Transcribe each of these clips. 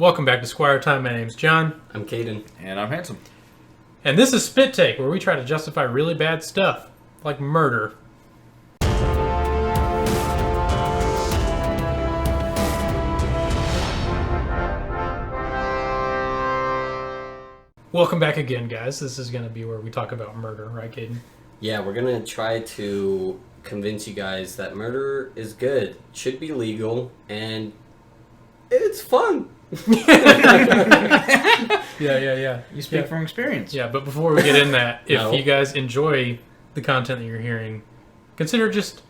Welcome back to Squire Time. My name's John. I'm Caden. And I'm Handsome. And this is Spit Take, where we try to justify really bad stuff, like murder. Welcome back again, guys. This is going to be where we talk about murder, right, Caden? Yeah, we're going to try to convince you guys that murder is good, should be legal, and it's fun. Yeah. You speak from experience. Yeah, but before we get in that, if you guys enjoy the content that you're hearing, consider just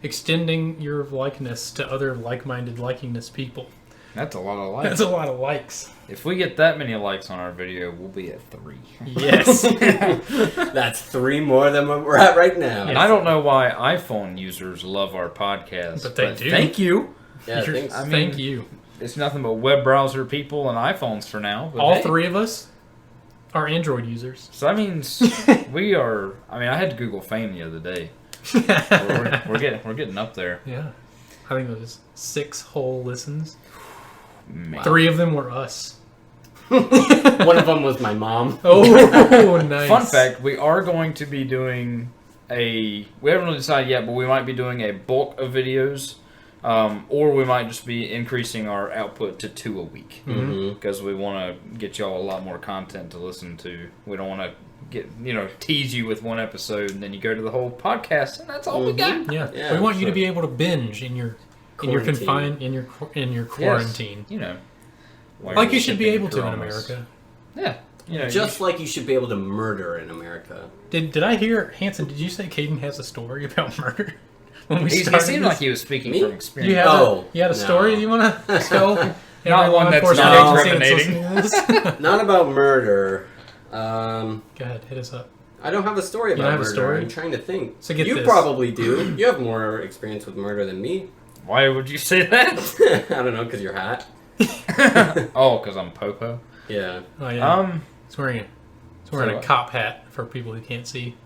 extending your likeness to other like-minded likingness people. That's a lot of likes. That's a lot of likes. If we get that many likes on our video, we'll be at 3. Yes. That's 3 more than we're at right now. And I don't know why iPhone users love our podcast. But they do. Thank you. Yeah, thanks. Thank you. It's nothing but web browser people and iPhones for now. All 3 of us are Android users. So that means we are... I had to Google fame the other day. We're getting up there. Yeah. I think it was 6 whole listens. Man. 3 of them were us. One of them was my mom. Oh, nice. Fun fact, we are going to be doing we haven't really decided yet, but we might be doing a bulk of videos, or we might just be increasing our output to 2 a week. Because we want to get y'all a lot more content to listen to. We don't want to tease you with one episode and then you go to the whole podcast and that's all we got. Yeah. We want you to be able to binge in your quarantine. Yes. Like you should be able to in America. Yeah. Just like you should be able to murder in America. Did I hear, Hanson, did you say Caden has a story about murder? When we he started seemed this? like he was speaking from experience. You had a story you want to tell? Not one that's not incriminating. Not about murder. Go ahead, hit us up. I don't have a story about murder. I'm trying to think. So get you this. probably do. You have more experience with murder than me. Why would you say that? I don't know, because you're hot. Oh, because I'm Popo? Yeah. Oh, yeah. He's wearing a what? cop hat for people who can't see.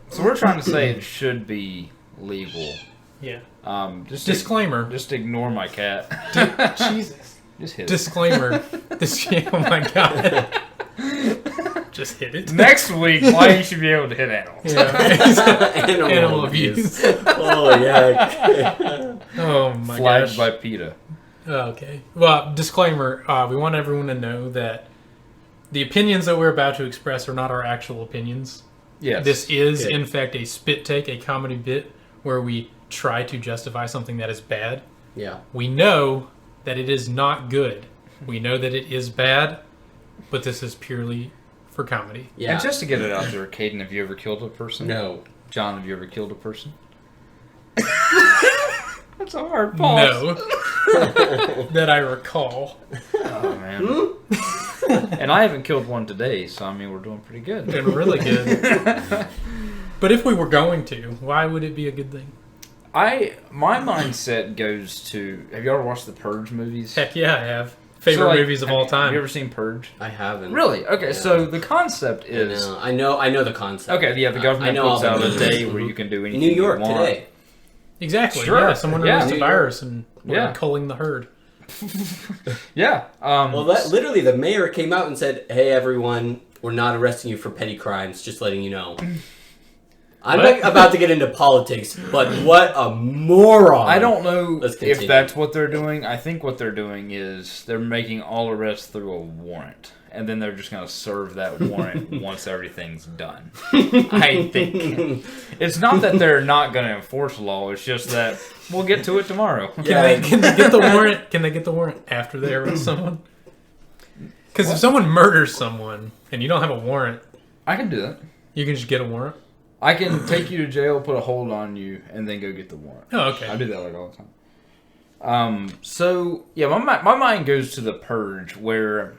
So we're trying to say it should be legal. Yeah. Just Disclaimer. Just ignore my cat. Jesus. Just hit Disclaimer. Oh my god. Just hit it. Next week, why you should be able to hit animals. Yeah. Animal abuse. Oh, yeah. Oh my Flagged gosh. by PETA. Okay. Well, disclaimer. We want everyone to know that the opinions that we're about to express are not our actual opinions. Yes. This is, in fact, a spit take, a comedy bit where we try to justify something that is bad. Yeah. We know that it is not good. We know that it is bad, but this is purely for comedy. Yeah. And just to get it out there, Caden, have you ever killed a person? No. John, have you ever killed a person? That's a hard pause. No. That I recall. Oh, man. And I haven't killed one today, so we're doing pretty good. Been really good. But if we were going to, why would it be a good thing? My mindset goes to... Have you ever watched the Purge movies? Heck yeah, I have. Favorite movies of all time. Have you ever seen Purge? I haven't. Really? Okay, Yeah. So the concept is... I know the concept. Okay, yeah, the government puts out a day where you can do anything New York you want. today. Exactly. Sure. Yeah, someone released a New virus and we're Yeah. culling the herd. Yeah. Well, literally, the mayor came out and said, "Hey, everyone, we're not arresting you for petty crimes. Just letting you know." I'm not about to get into politics, but what a moron! I don't know Let's if continue. that's what they're doing. I think what they're doing is they're making all arrests through a warrant. And then they're just going to serve that warrant once everything's done. I think. It's not that they're not going to enforce law. It's just that we'll get to it tomorrow. Yeah. Can they get the warrant? Can they get the warrant after they arrest someone? Because if someone murders someone and you don't have a warrant, I can do that. you can just get a warrant. I can take you to jail, put a hold on you, and then go get the warrant. Oh, okay. I do that all the time. So, yeah, my mind goes to the Purge, where...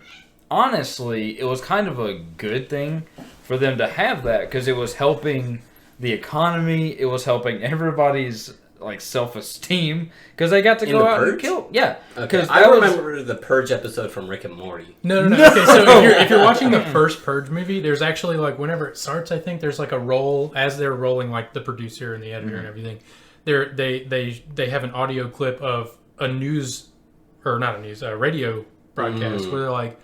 Honestly, it was kind of a good thing for them to have that because it was helping the economy. It was helping everybody's self-esteem because they got to go out and kill. Yeah, because I remember the Purge episode from Rick and Morty. No. Okay, so if you're watching the first Purge movie, there's actually whenever it starts, I think there's a roll as they're rolling, the producer and the editor and everything. They have an audio clip of a news or not a news, a radio broadcast where they're like,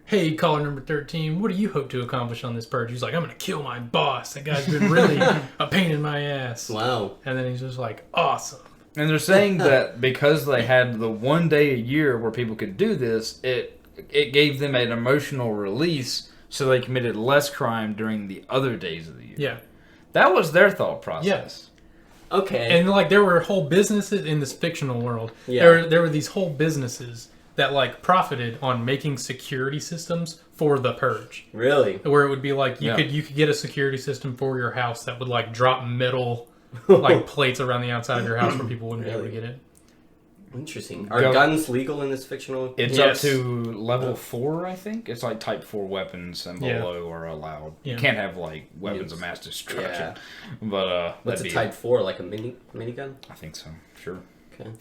"Hey, caller number 13, what do you hope to accomplish on this purge?" He's like, "I'm going to kill my boss. That guy's been really a pain in my ass." Wow. And then he's just like, "Awesome." And they're saying that because they had the one day a year where people could do this, it gave them an emotional release, so they committed less crime during the other days of the year. Yeah. That was their thought process. Yes. Okay. And like there were whole businesses in this fictional world. Yeah. There were these whole businesses that like profited on making security systems for the purge. Really? Where it would be like you could get a security system for your house that would like drop metal like plates around the outside of your house where people wouldn't be able to get it. Interesting. Are guns legal in this fictional? It's up to level 4, I think. It's like type 4 weapons and below are allowed. Yeah. You can't have like weapons of mass destruction. Yeah. But what's a type 4? Like a minigun? I think so. Sure. Okay.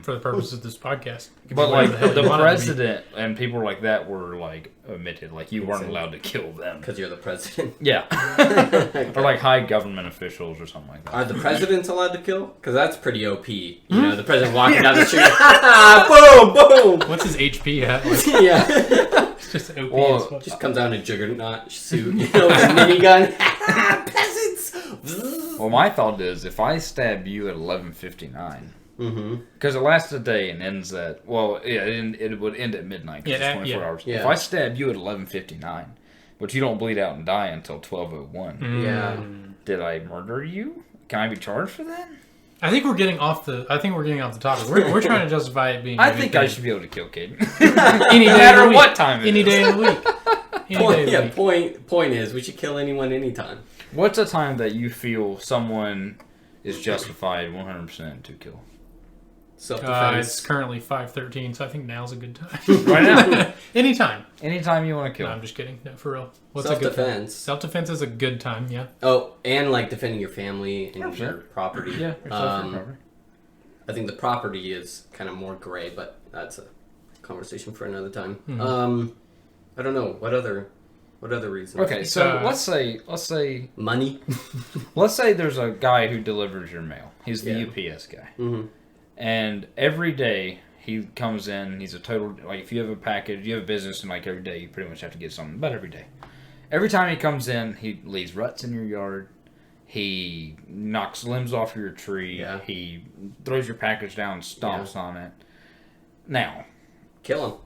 For the purpose of this podcast. But like the hell the you want it to be. president and people like that were like omitted. Like you weren't allowed to kill them. Because you're the president. Yeah. Or like high government officials or something like that. Are the presidents allowed to kill? Because that's pretty OP. You know, the president walking down the street, boom, boom. What's his HP at? Like, Yeah. it's just OP Well, as fuck. Just comes out in a juggernaut suit, you know, with a minigun. Peasants. Well, my thought is if I stab you at 11:59. Because it lasts a day and ends at it would end at midnight because it's 24 hours. Yeah. If I stab you at 11:59, but you don't bleed out and die until 12:01, Yeah. did I murder you? Can I be charged for that? I think we're getting off the topic. We're trying to justify it being. I think I should be able to kill Caden. any no day matter of the week. what time it Any is. day of the week. Any day of the week. Point is, we should kill anyone anytime. What's a time that you feel someone is justified 100% to kill? Self-defense. It's currently 5:13, so I think now's a good time. Right now. Anytime. Anytime you want to kill. No, I'm just kidding. No, for real. What's a good time? Self-defense. Self-defense is a good time, yeah. Oh, and like defending your family and 100%. your property. Yeah, yourself, your property. I think the property is kind of more gray, but that's a conversation for another time. I don't know what other reasons. Okay, so let's say Money. let's say there's a guy who delivers your mail. He's the UPS guy. Mm-hmm. And every day he comes in, he's a total, like if you have a package, you have a business, and like every day you pretty much have to get something, but every day. Every time he comes in, he leaves ruts in your yard, he knocks limbs off your tree, he throws your package down, stomps on it. Now. Kill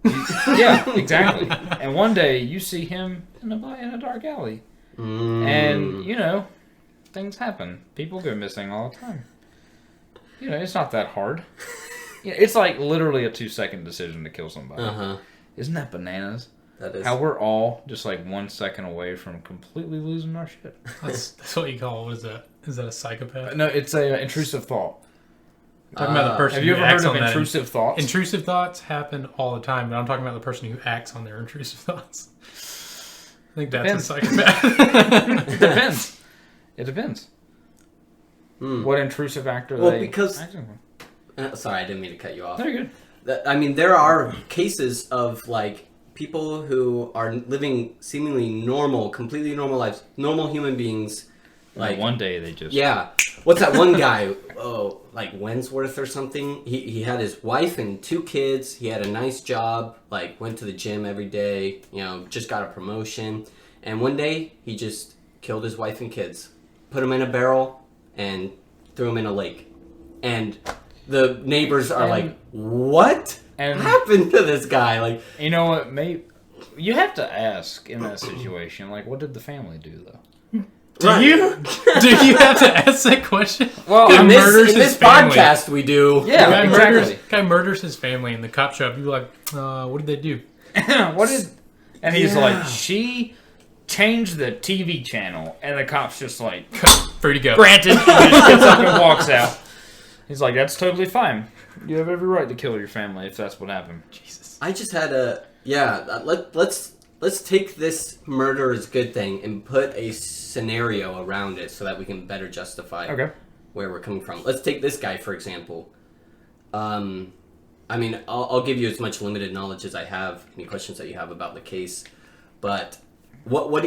him. Yeah, exactly. And one day you see him in a dark alley. And, you know, things happen. People go missing all the time. You know, it's not that hard. Yeah, it's like literally a 2-second decision to kill somebody. Isn't that bananas? That is. How we're all just like 1 second away from completely losing our shit. That's what you call, what is that? Is that a psychopath? No, it's a intrusive thought. Talking about the person Have you who ever acts heard of on that. intrusive thoughts? Intrusive thoughts happen all the time, but I'm talking about the person who acts on their intrusive thoughts. I think that's a psychopath. It depends. It depends. What intrusive act are they because acting on? sorry, I didn't mean to cut you off. Very good. I mean, there are cases of like people who are living seemingly normal, completely normal lives, normal human beings. Like one day they just What's that one guy? Oh, like Wensworth or something. He had his wife and 2 kids. He had a nice job. Like went to the gym every day. You know, just got a promotion. And one day he just killed his wife and kids, put them in a barrel, and threw them in a lake. And the neighbors are like, "What happened to this guy?" Like, you know what? Maybe you have to ask in that situation. Like, what did the family do though? Do you have to ask that question? Well, in this podcast, we do. Yeah, exactly. Guy murders his family in the cop shop. You're like, what did they do? And he's like, she changed the TV channel, and the cop's just like, free to go. Granted, he just gets up and walks out. He's like, that's totally fine. You have every right to kill your family if that's what happened. Jesus. I just had let's take this murder as a good thing and put a scenario around it so that we can better justify where we're coming from. Let's take this guy, for example. I mean, I'll give you as much limited knowledge as I have, any questions that you have about the case, but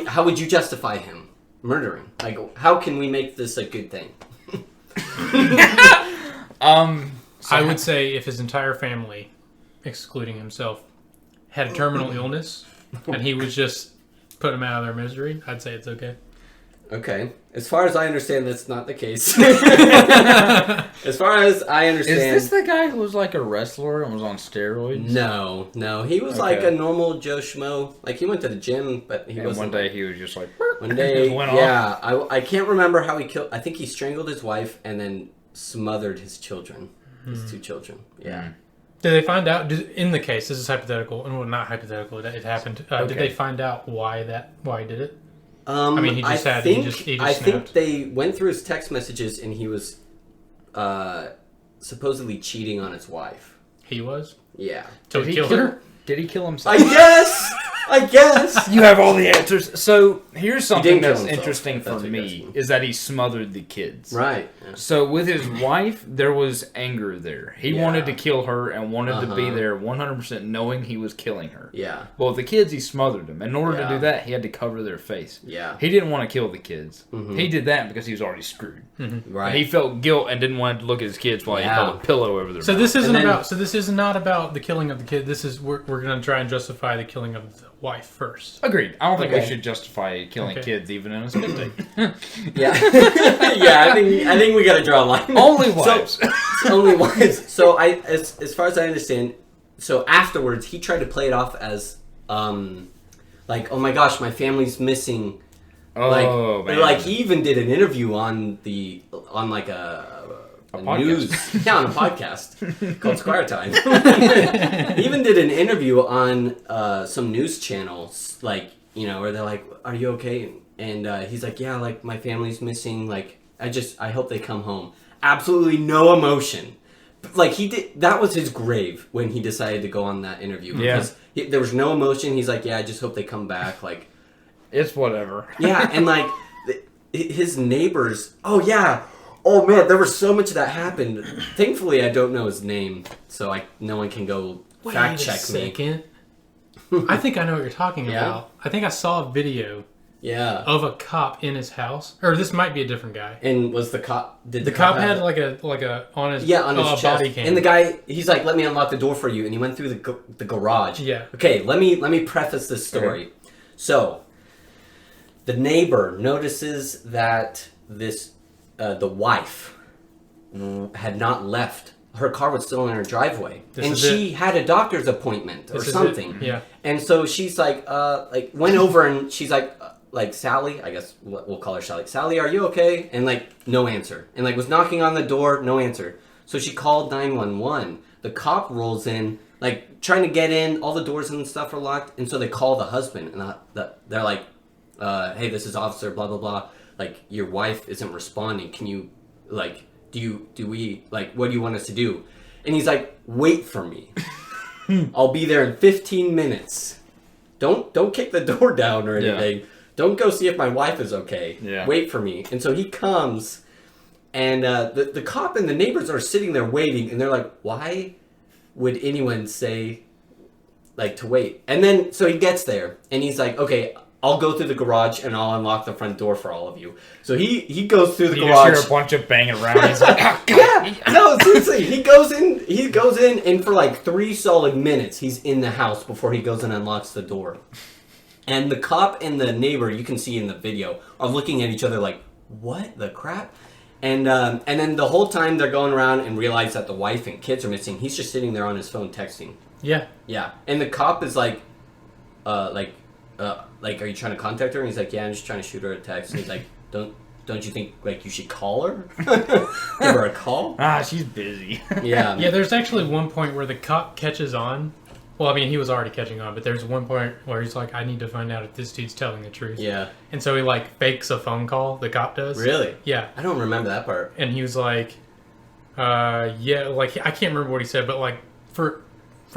how would you justify him murdering? Like, how can we make this a good thing? I would say if his entire family, excluding himself, had a terminal illness and he was just put them out of their misery, I'd say it's okay. Okay. As far as I understand, that's not the case. As far as I understand... Is this the guy who was like a wrestler and was on steroids? No. He was like a normal Joe Schmo. Like, he went to the gym, but he wasn't... one day he was just like... One day, went yeah. I can't remember how he killed... I think he strangled his wife and then smothered his children. His 2 children. Yeah. Did they find out, in the case, this is hypothetical, and well, not hypothetical, it happened, did they find out why he did it? I mean, he just think they went through his text messages and he was supposedly cheating on his wife. He was? Yeah. So he killed her? Did he kill himself? I guess. You have all the answers. So here's something that's himself, interesting for me is that he smothered the kids. Right. Yeah. So with his wife, there was anger there. He wanted to kill her and wanted to be there 100% knowing he was killing her. Yeah. Well, with the kids, he smothered them. In order to do that, he had to cover their face. Yeah. He didn't want to kill the kids. He did that because he was already screwed. Right. And he felt guilt and didn't want to look at his kids while he held a pillow over their mouth. This is not about the killing of the kid. This is we're going to try and justify the killing of the wife first. Agreed. I don't think we should justify killing kids even in a spit take. Yeah. Yeah, I think we got to draw a line. Only wives. Only wives. So as far as I understand, so afterwards he tried to play it off as like, oh my gosh, my family's missing. Oh, like, man. Like, he even did an interview on like a news, on a podcast called Squire Time. He even did an interview on some news channels, like, where they're like, "Are you okay?" And he's like, "Yeah, like my family's missing. Like, I hope they come home." Absolutely no emotion. Like, that was his grave when he decided to go on that interview because there was no emotion. He's like, "Yeah, I just hope they come back." Like, it's whatever. Yeah, and like his neighbors. Oh yeah. Oh man, there was so much that happened. Thankfully, I don't know his name, so no one can go fact check me. I think I know what you're talking about. I think I saw a video. Yeah. Of a cop in his house, or this might be a different guy. And was the cop? Did the cop had like a on his on his chest. body cam? And the guy, he's like, "Let me unlock the door for you," and he went through the garage. Yeah. Okay, let me preface this story. Okay. So, the neighbor notices that the wife had not left. Her car was still in her driveway, and she had a doctor's appointment or something. Yeah. And so she's like went over and she's like Sally, I guess we'll call her Sally. Sally, are you okay? And like no answer. And like was knocking on the door, no answer. So she called 911. The cop rolls in, like trying to get in. All the doors and stuff are locked, and so they call the husband, and they're like, "Hey, this is officer blah blah blah. Like your wife isn't responding. Can you like do we like what do you want us to do?" And he's like, "Wait for me. I'll be there in 15 minutes. Don't kick the door down or anything. Yeah. Don't go see if my wife is okay. Yeah. Wait for me." And so he comes, and the cop and the neighbors are sitting there waiting, and they're like, "Why would anyone say like to wait?" And then so he gets there, and he's like, "Okay, I'll go through the garage and I'll unlock the front door for all of you." So he goes through the garage. You hear a bunch of banging around. He's like, "Oh, God." Yeah, no, seriously. He goes in, and for like 3 solid minutes, he's in the house before he goes and unlocks the door. And the cop and the neighbor, you can see in the video, are looking at each other like, "What the crap?" And then the whole time they're going around and realize that the wife and kids are missing. He's just sitting there on his phone texting. Yeah. Yeah. And the cop is like, "Are you trying to contact her?" And he's like, "Yeah, I'm just trying to shoot her a text." And he's like, Don't you think like you should call her? Give her a call? She's busy. Yeah. Yeah, there's actually one point where the cop catches on. Well, I mean, he was already catching on, but there's one point where he's like, "I need to find out if this dude's telling the truth." Yeah. And so he like fakes a phone call, the cop does. Really? Yeah. I don't remember that part. And he was like, yeah, like I can't remember what he said, but like for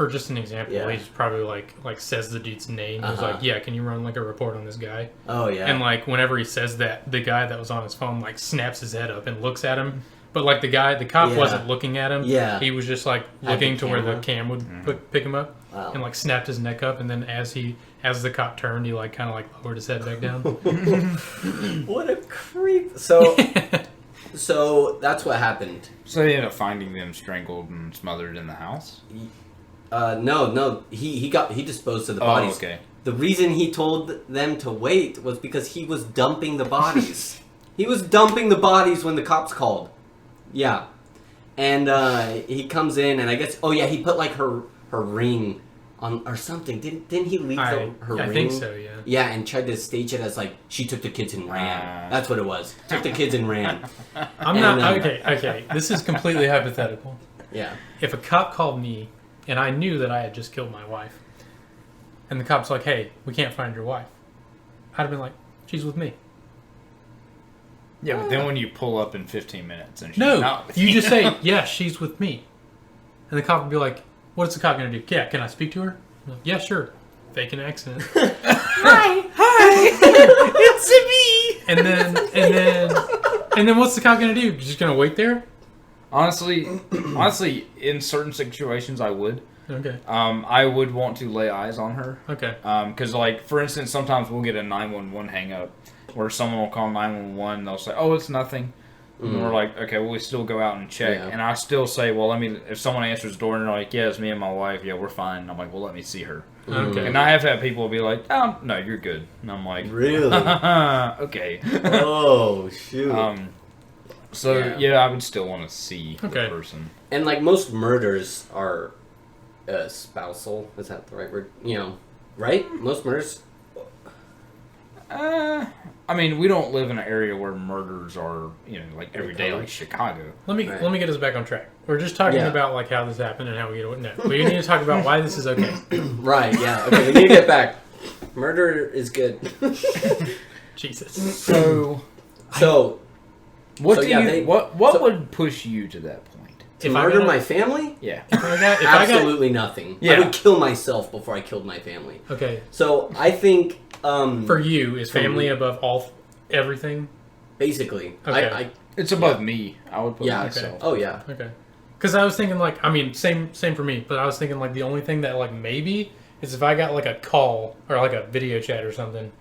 just an example, he's probably like says the dude's name. He's like, "Yeah, can you run like a report on this guy?" Oh yeah. And like whenever he says that, the guy that was on his phone like snaps his head up and looks at him. But like the cop wasn't looking at him. Yeah. He was just like looking to where the cam would pick him up. Wow. And like snapped his neck up, and then as the cop turned, he like kind of like lowered his head back down. What a creep! So So that's what happened. So they ended up finding them strangled and smothered in the house? No. He disposed of the bodies. Oh, okay. The reason he told them to wait was because he was dumping the bodies. He was dumping the bodies when the cops called. Yeah. And he comes in, and I guess... Oh, yeah, he put, like, her ring on... Or something. Didn't he leave her ring? I think so, yeah. Yeah, and tried to stage it as, like, she took the kids and ran. That's what it was. Took the kids and ran. Okay. This is completely hypothetical. Yeah. If a cop called me, and I knew that I had just killed my wife, and the cop's like, hey, we can't find your wife, I'd have been like, she's with me. Yeah, but then when you pull up in 15 minutes and she's not with you just say, yeah, she's with me. And the cop would be like, what's the cop going to do? Yeah, can I speak to her? I'm like, yeah, sure. Fake an accident. Hi, it's me. And then what's the cop going to do? You're just going to wait there? Honestly, in certain situations, I would. Okay. I would want to lay eyes on her. Okay. Because, like, for instance, sometimes we'll get a 911 hang up where someone will call 911 and they'll say, oh, it's nothing. And we're like, okay, well, we still go out and check. Yeah. And I still say, well, if someone answers the door and they're like, yeah, it's me and my wife, yeah, we're fine. And I'm like, well, let me see her. Okay. And I have had people be like, oh, no, you're good. And I'm like, really? Okay. Oh, shoot. Yeah, I would still want to see the person. And, like, most murders are spousal. Is that the right word? Right? Most murders... I mean, we don't live in an area where murders are, like every day, like Chicago. Let me get us back on track. We're just talking about like how this happened and how we get away. No, we need to talk about why this is okay. Right? Yeah. Okay. We need to get back. Murder is good. Jesus. So what would push you to that point? To murder my family? Yeah. Absolutely nothing. Yeah. I would kill myself before I killed my family. Okay. So I think for you, is family above everything? Basically. Okay. It's above me. I would put myself. Okay. Oh yeah. Okay. Because I was thinking same for me, but I was thinking like the only thing that like maybe is if I got like a call or like a video chat or something,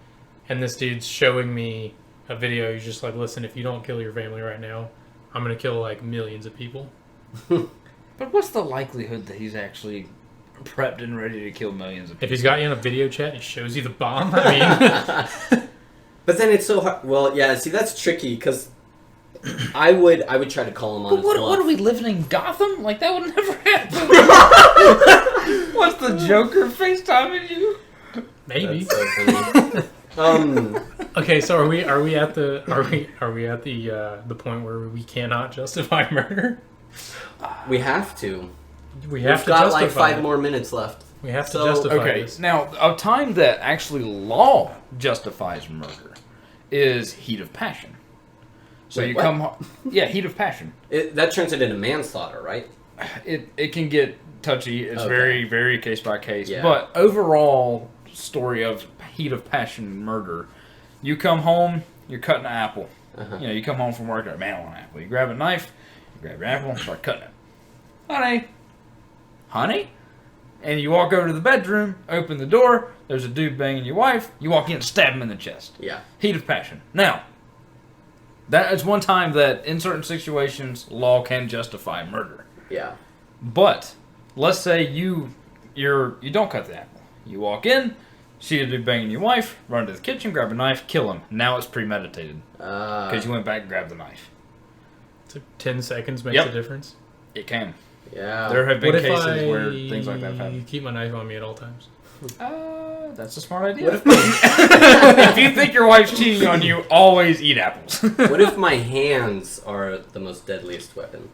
and this dude's showing me a video. He's just like, listen, if you don't kill your family right now, I'm gonna kill like millions of people. But what's the likelihood that he's actually prepped and ready to kill millions of people? If he's got you in a video chat, he shows you the bomb. I mean, but then it's so hard. Well, yeah. See, that's tricky because I would try to call him on. But what are we living in Gotham? Like that would never happen. What's the Joker FaceTiming you? Maybe. That's so funny. Okay, so are we at the point where we cannot justify murder? We have to. We've got like 5 more minutes left. We have to justify this. Now, a time that actually law justifies murder is heat of passion. So Wait, you what? come... Yeah, heat of passion. That turns it into manslaughter, right? It can get touchy. It's very, very case by case. Yeah. But overall story of heat of passion murder, you come home, you're cutting an apple. Uh-huh. You come home from work, you're like, man, I want an apple. You grab a knife, you grab your apple, and start cutting it. Honey? And you walk over to the bedroom, open the door, there's a dude banging your wife, you walk in and stab him in the chest. Yeah. Heat of passion. Now, that is one time that in certain situations, law can justify murder. Yeah. But, let's say you don't cut the apple. You walk in, see a dude banging your wife, run to the kitchen, grab a knife, kill him. Now it's premeditated. Because you went back and grabbed the knife. So 10 seconds makes a difference? It can. Yeah. There have been cases where things like that have happened. You keep my knife on me at all times. That's a smart idea. If you think your wife's cheating on you, always eat apples. What if my hands are the most deadliest weapon?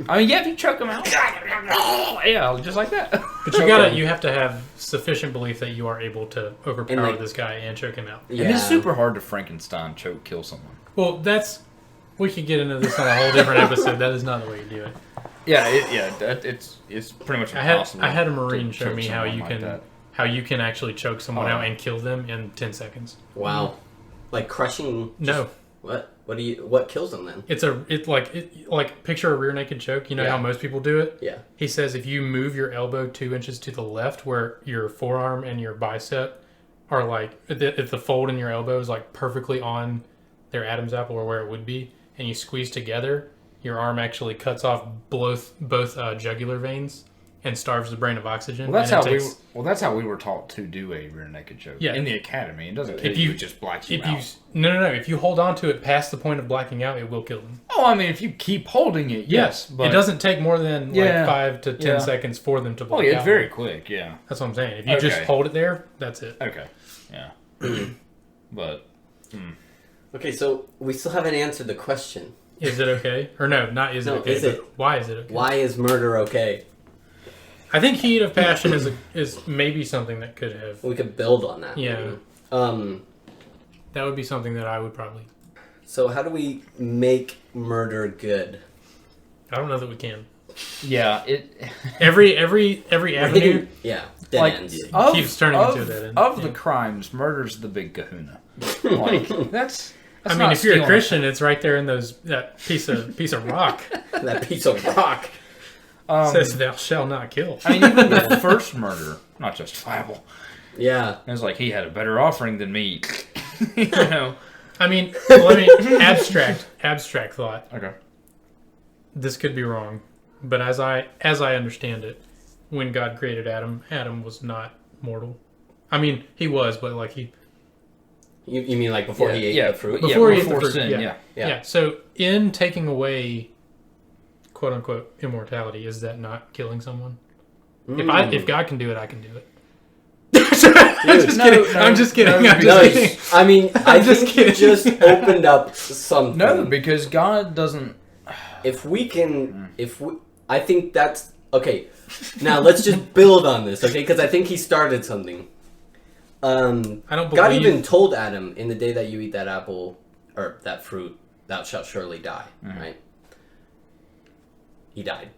I mean, yeah, if you choke them out. Yeah, just like that. But you have to have sufficient belief that you are able to overpower this guy and choke him out. Yeah. And it's super hard to Frankenstein kill someone. Well, we could get into this on a whole different episode. That is not the way you do it. Yeah, it's pretty much impossible. I had a Marine show me how you can actually choke someone out and kill them in 10 seconds. Wow. Like crushing... No. What kills them then? It's like picture a rear naked choke. You know how most people do it? Yeah. He says if you move your elbow 2 inches to the left where your forearm and your bicep are like, if the fold in your elbow is like perfectly on their Adam's apple or where it would be, and you squeeze together, your arm actually cuts off both jugular veins and starves the brain of oxygen. Well, that's how we were taught to do a rear naked choke. Yeah. In the academy, it doesn't. If It just blacks you out. No. If you hold on to it past the point of blacking out, it will kill them. Oh, I mean, if you keep holding it, yes, but it doesn't take more than like 5 to 10 seconds for them to black out. Oh, yeah, it's very quick. Yeah, that's what I'm saying. If you just hold it there, that's it. Okay. Yeah. But. Okay, so we still haven't answered the question. Is it okay? Or no, not is it okay? Is it? Why is it okay? Why is murder okay? I think heat of passion is maybe something that could have. We could build on that. Yeah. Maybe. That would be something that I would probably. So how do we make murder good? I don't know that we can. Yeah, every avenue. Yeah. Like Ends. Keeps turning into a dead end. Of the crimes, murder's the big kahuna. Like that's I mean, if you're a Christian, it's right there in that piece of rock. That piece of rock. Says thou shalt not kill. I mean, even the first murder, not justifiable. Yeah. It was like he had a better offering than me. You know. I mean, let me abstract thought. Okay. This could be wrong, but as I understand it, when God created Adam was not mortal. I mean, he was, but like he. You mean like before he ate the fruit? Before he ate the fruit, sin, yeah. So in taking away, quote unquote, immortality, is that not killing someone? If God can do it, I can do it. I'm just kidding. I mean, I think you just opened up something. No, because God doesn't. I think that's okay. Now let's just build on this, okay? Because I think he started something. I don't believe God even told Adam, in the day that you eat that apple or that fruit, thou shalt surely die. Right? He died.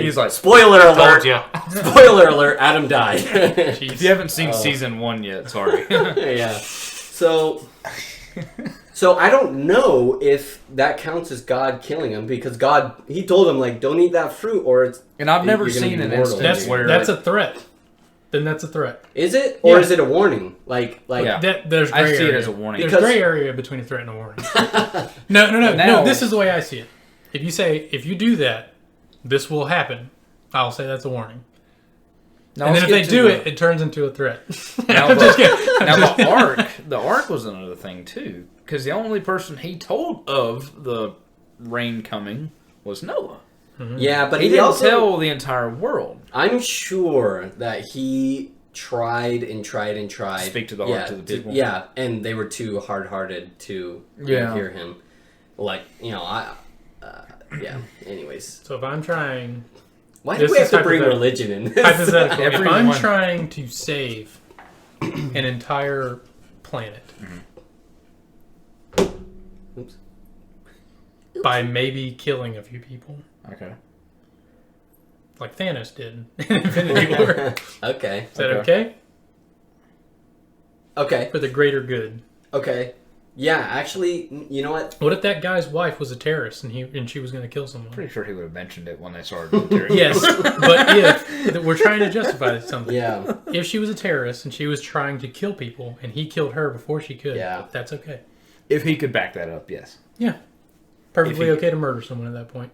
He's like, spoiler alert! Yeah. Spoiler alert! Adam died. If you haven't seen season 1 yet, sorry. Yeah. So I don't know if that counts as God killing him, because he told him, like, don't eat that fruit or it's. And I've never seen an instance where that's a threat. Then that's a threat. Is it, or is it a warning? Like there's gray I see area. it as a warning. There's gray area between a threat and a warning. No. This is the way I see it. If you do that, this will happen. I'll say that's a warning. Now, and then if they do it, it turns into a threat. Now, the ark was another thing too, because the only person he told of the rain coming was Noah. Mm-hmm. Yeah, but he didn't also tell the entire world. I'm sure that he tried and tried and tried. Speak to the heart of the people. Yeah, and they were too hard-hearted to hear him. Like, anyways. So if I'm trying... Why do we have to bring religion in this? Hypothetical. If I'm trying to save an entire planet Oops. by maybe killing a few people... Okay. Like Thanos did in Infinity War. Okay. Is that okay? Okay. For the greater good. Okay. Yeah, actually, you know what? What if that guy's wife was a terrorist and she was going to kill someone? Pretty sure he would have mentioned it when they started the terrorist. Yes, but if we're trying to justify something. Yeah. If she was a terrorist and she was trying to kill people and he killed her before she could, that's okay. If he could back that up, yes. Yeah. Perfectly okay to murder someone at that point.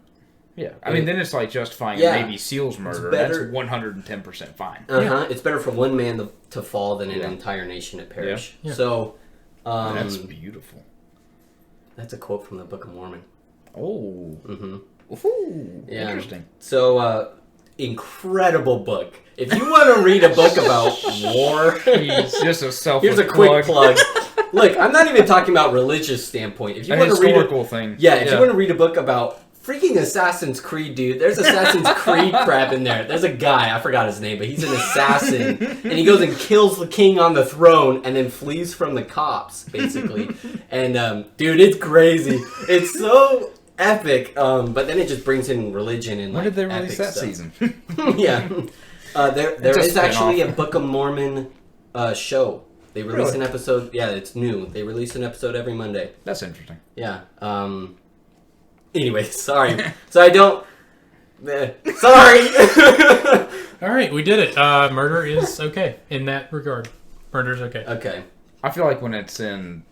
Yeah, I mean, then it's like justifying a Navy SEALs murder. That's 110% fine. It's better for one man to fall than an entire nation to perish. Yeah. So, that's beautiful. That's a quote from the Book of Mormon. Oh. Mm-hmm. Ooh, yeah. Interesting. So, incredible book. If you want to read a book about war, just a self. Here's a quick plug. Look, I'm not even talking about religious standpoint. If you want to read if you want to read a book about freaking Assassin's Creed, dude. There's Assassin's Creed crap in there. There's a guy, I forgot his name, but he's an assassin. And he goes and kills the king on the throne and then flees from the cops, basically. And, dude, it's crazy. It's so epic. But then it just brings in religion and, when did they release that season? Yeah. There is actually a Book of Mormon show. They release an episode. Yeah, it's new. They release an episode every Monday. That's interesting. Yeah. Anyway, sorry. So I don't... sorry! Alright, we did it. Murder is okay in that regard. Murder's okay. Okay. I feel like when it's in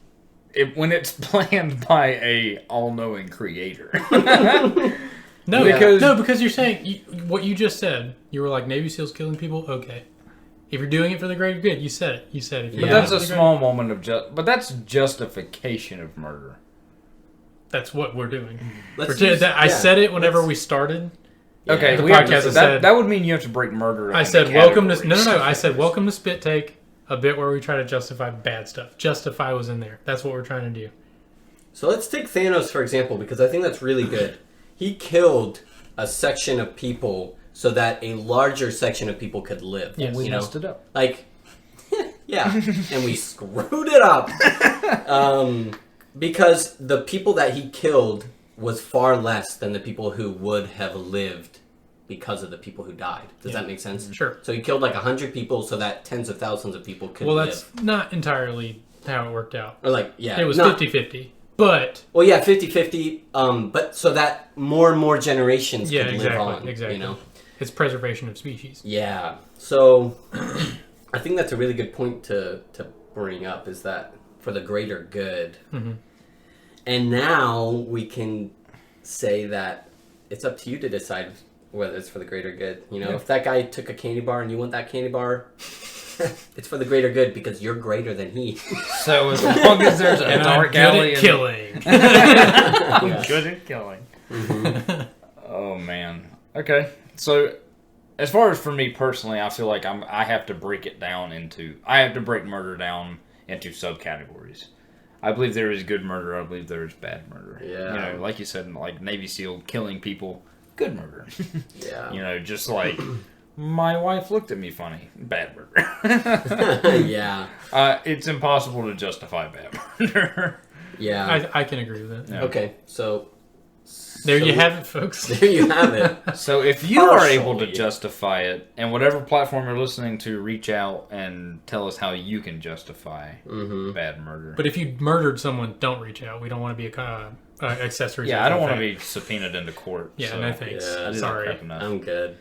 when it's planned by a all-knowing creator. No, Because- because you're saying what you just said. You were like Navy SEALs killing people. Okay, if you're doing it for the greater good, you said it. You said if. But you're that's doing a it for the small moment of but that's justification of murder. That's what we're doing. yeah, I said it whenever we started. Okay, The we have podcast to, said- that would mean you have to break murder. I into said welcome to categories. I said welcome to Spit Take, a bit where we try to justify bad stuff. Justify was in there. That's what we're trying to do. So let's take Thanos for example, because I think that's really good. He killed a section of people so that a larger section of people could live. Yes. We you know? messed it up. Like, yeah, and we screwed it up. Because the people that he killed was far less than the people who would have lived because of the people who died. Does that make sense? Sure. So he killed like 100 people so that tens of thousands of people could Well, live. that's not entirely how it worked out. Or like, yeah. It was not- 50-50. But Well, yeah, 50-50, but so that more and more generations yeah, could exactly, live on, exactly. you know? It's preservation of species. Yeah. So I think that's a really good point to bring up, is that for the greater good. Mm-hmm. And now we can say that it's up to you to decide whether it's for the greater good. You know, Yeah. if that guy took a candy bar and you want that candy bar, it's for the greater good because you're greater than he. So as long as there's a And dark I'm good alley, at killing. I'm Yeah. good at killing. Mm-hmm. Oh man. Okay. So as far as for me personally, I feel like I have to break murder down into subcategories. I believe there is good murder. I believe there is bad murder. Yeah. You know, like you said, like Navy SEAL killing people, good murder. Yeah. You know, just like my wife looked at me funny, bad murder. Yeah. It's impossible to justify bad murder. Yeah. I can agree with that. Yeah. Okay. So There you have it, folks. There you have it. So if you are able to Partially. justify it, and whatever platform you're listening to, reach out and tell us how you can justify bad murder. But if you murdered someone, don't reach out. We don't want to be a accessory. yeah, I don't want to be subpoenaed into court. Yeah, so no thanks. Yeah, I do that Sorry. crap enough. I'm good.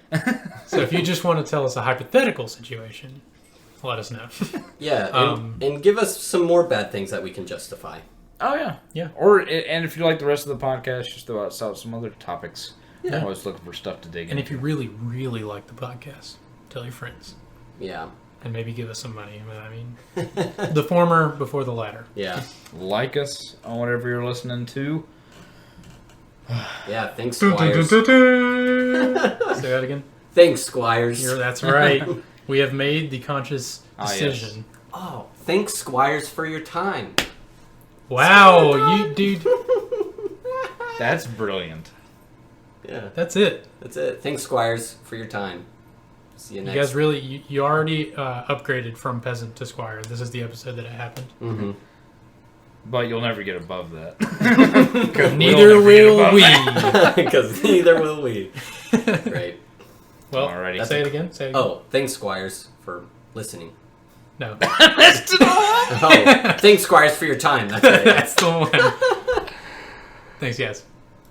So if you just want to tell us a hypothetical situation, let us know. Yeah, Um, and give us some more bad things that we can justify. Oh yeah, Yeah. And if you like the rest of the podcast, just throw out some other topics. Yeah. I'm always looking for stuff to dig And into. if you really, really like the podcast, tell your friends. Yeah. And maybe give us some money. I mean, the former before the latter. Yeah. like us on whatever you're listening to. Yeah, thanks, Dun, dun, dun, Squires. dun, dun. Say that again. Thanks, Squires. That's right. We have made the conscious Yes. decision. Oh, thanks, Squires, for your time. Wow, you dude. That's brilliant. Yeah, That's it. that's it. Thanks, Squires, for your time. See you You next. guys really, you already upgraded from peasant to squire. This is the episode that it happened. Mm-hmm. But you'll never get above that. Neither will we. Because neither will we. Great. Well, Alrighty. say it again. Say it again. Oh, thanks, Squires, for listening. No. Oh, thanks, Squires, for your time. That's it. That's the one. Thanks, guys.